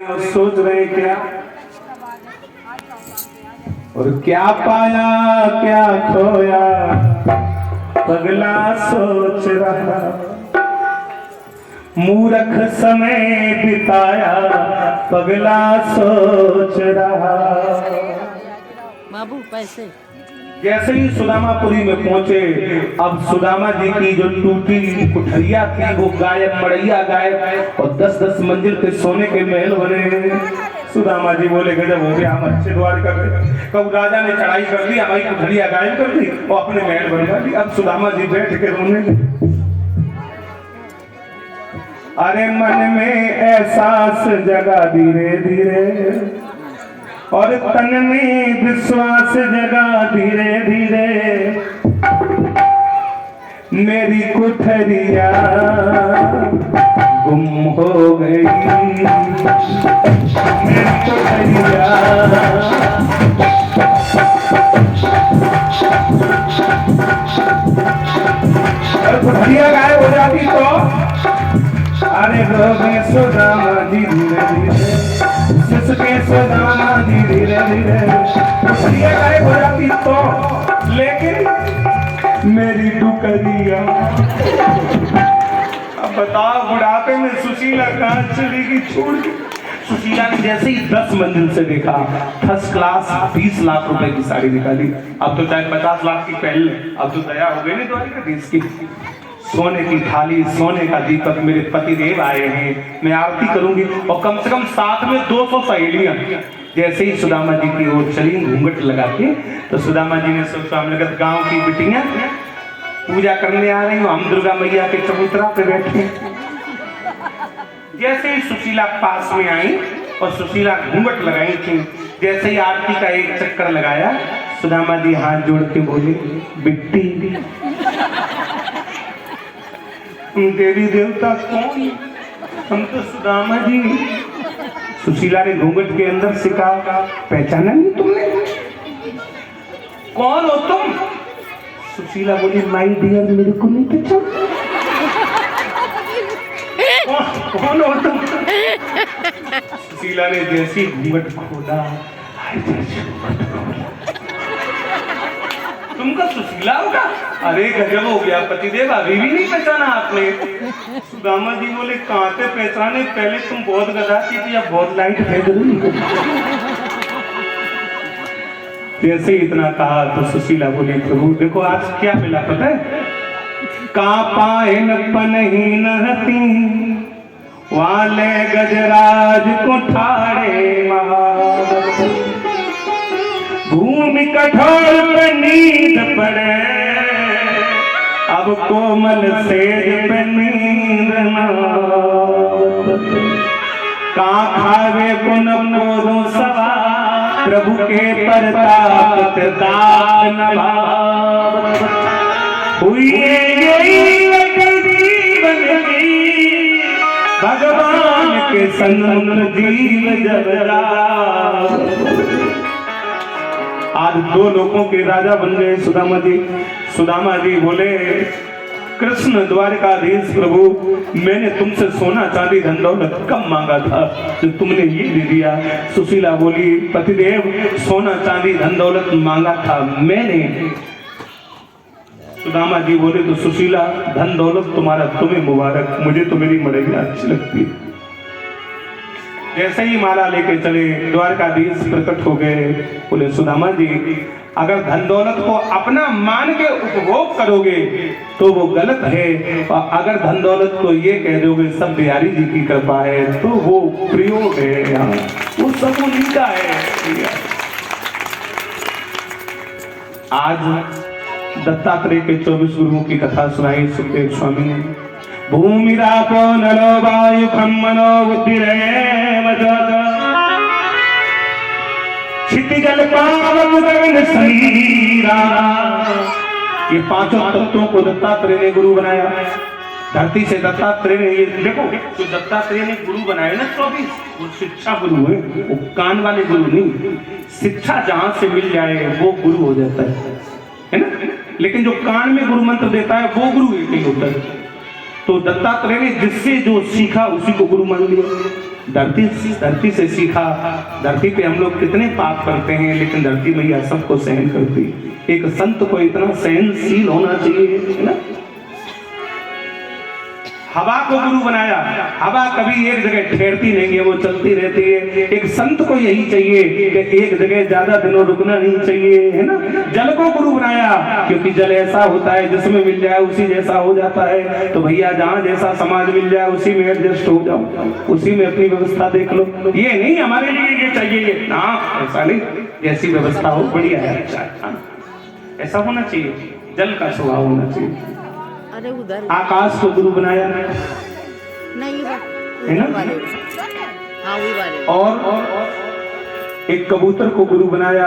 सोच रहे क्या और क्या पाया क्या खोया, पगला सोच रहा, मूर्ख समय बिताया, पगला सोच रहा। बाबू पैसे जैसे ही सुदामापुरी में पहुंचे, अब सुदामा जी की जो टूटी कुठरिया थी वो गायब, मड़ैया गायब, और 10-10 मंजिल के सोने के महल बने। सुदामा जी बोले गजब हो गया, हम अच्छे द्वार कर रहे, कब राजा ने चढ़ाई कर दी, हमारी कुठरिया गायब कर दी और अपने महल बनवा दी। अब सुदामा जी बैठ के रोने लगे। अरे मन में एहसास जगा धीरे धीरे, और तन में विश्वास जगा धीरे धीरे, मेरी कुठरिया गुम हो गई, मेरी कुठरिया और कुठरिया गायब हो जाती तो अरे रोगे सुदामा जी धीरे धीरे, जिसके सुदामा जी धीरे धीरे कुठरिया गायब हो जाती तो, लेकिन मेरी टुकरिया। अब बताओ बुढ़ापे में सुशीला कहाँ चलेगी छोड़ के। सुशीला ने जैसे ही 10 मंजिल से देखा, फर्स्ट क्लास 20 लाख रुपए की साड़ी निकाली। अब तो चाहे 50 लाख की पहले, अब तो दया हो गई नहीं द्वारिका देश की। सोने की थाली, सोने का दीपक, मेरे पति देव आए हैं, मैं आरती करूंगी, और कम से कम साथ में 200 सहेलियां। जैसे ही सुदामा जी की ओर चली घूंघट लगा के, तो सुदामा जी ने सोचा हम लगत गांव की बिटियां पूजा करने आ रही हूँ, हम दुर्गा मैया के चबूतरा पे बैठे। जैसे ही सुशीला पास में आई और सुशीला घूंघट लगाई थी, जैसे ही आरती का एक चक्कर लगाया, सुदामा जी हाथ जोड़ के बोले, बिट्टी देवी देवता कौन? हम तो सुदामा जी। सुशीला ने घूंघट के अंदर से कहा, पहचाना नहीं तुमने? कौन हो तुम? सुशीला बोली, माय डियर, मेरे को नहीं पहचाना। कौन हो तुम? सुशीला ने जैसी घूंघट खोला, तुमका सुशीला होगा? अरे गजब हो गया पतिदेव, अभी भी नहीं पहचाना आपने? सुदामा जी बोले, कहाँ पे पहचाने, पहले तुम बहुत गदाती थी, अब बहुत लाइट फेंक रही। जैसे इतना कहा तो सुशीला बोली, प्रभु देखो आज क्या मिला पता है? का पायन पनहीन हती, वाले गजराज को ठाड़े भूमि कठोर पे नींद पड़े, अब कोमल सेज पे नींद ना, का खावे गुण मोरू सवा, प्रभु के प्रताप दान भाव, हुई यही जीवन की, भगवान के सन्मुख जीव जबरा। आज 2 लोगों के राजा बन गए सुदामा जी। सुदामा जी बोले, कृष्ण द्वारिकाधीश प्रभु, मैंने तुमसे सोना चांदी धन दौलत कम मांगा था तो तुमने ये दे दिया। सुशीला बोली, पतिदेव सोना चांदी धन दौलत मांगा था मैंने। सुदामा जी बोले, तो सुशीला धन दौलत तुम्हारा, तुम्हें मुबारक, मुझे तो मेरी मड़ैया अच्छी लगती है। जैसे ही माला लेके चले, द्वारकाधीश प्रकट हो गए। बोले, सुदामा जी अगर धन दौलत को अपना मान के उपभोग करोगे तो वो गलत है, और अगर धन दौलत को ये कह दोगे सब बिहारी जी की कृपा है तो वो प्रयोग है, यहाँ वो सब लीला है। आज दत्तात्रेय के 24 गुरुओं की कथा सुनाई सुखदेव स्वामी ने। भूमि रापो नलो वायु खम मनो बुद्धिरेव क्षितिजल पावक गगन शरीरा, ये 5 तत्वों को दत्तात्रेय ने गुरु बनाया। धरती से दत्तात्रेय ने, ये देखो जो दत्तात्रेय ने गुरु बनाए ना 24, वो शिक्षा गुरु है, वो कान वाले गुरु नहीं। शिक्षा जहां से मिल जाए वो गुरु हो जाता है ना, लेकिन जो कान में गुरु मंत्र देता है वो गुरु एक ही होता है। तो दत्तात्रेय ने जिससे जो सीखा उसी को गुरु मान लिया। धरती से सीखा। धरती पे हम लोग कितने पाप करते हैं, लेकिन धरती मैया सबको सहन करती। एक संत को इतना सहनशील होना चाहिए, है ना। हवा को गुरु बनाया। हवा कभी एक जगह ठहरती नहीं है, वो चलती रहती है। एक संत को यही चाहिए कि एक जगह ज्यादा दिनों रुकना नहीं चाहिए, है ना। जल को गुरु बनाया, क्योंकि जल ऐसा होता है जिसमें मिल जाए उसी जैसा हो जाता है। तो भैया जहाँ जैसा समाज मिल जाए उसी में एडजस्ट हो जाओ, उसी में अपनी व्यवस्था देख लो। ये नहीं हमारे लिए ये चाहिए, हाँ ऐसा नहीं, जैसी व्यवस्था हो बढ़िया है, अच्छा ऐसा होना चाहिए। जल का स्वभाव होना चाहिए। अरे उधर आकाश को गुरु बनाया, नहीं है ना। हाँ वही वाले। और एक कबूतर को गुरु बनाया।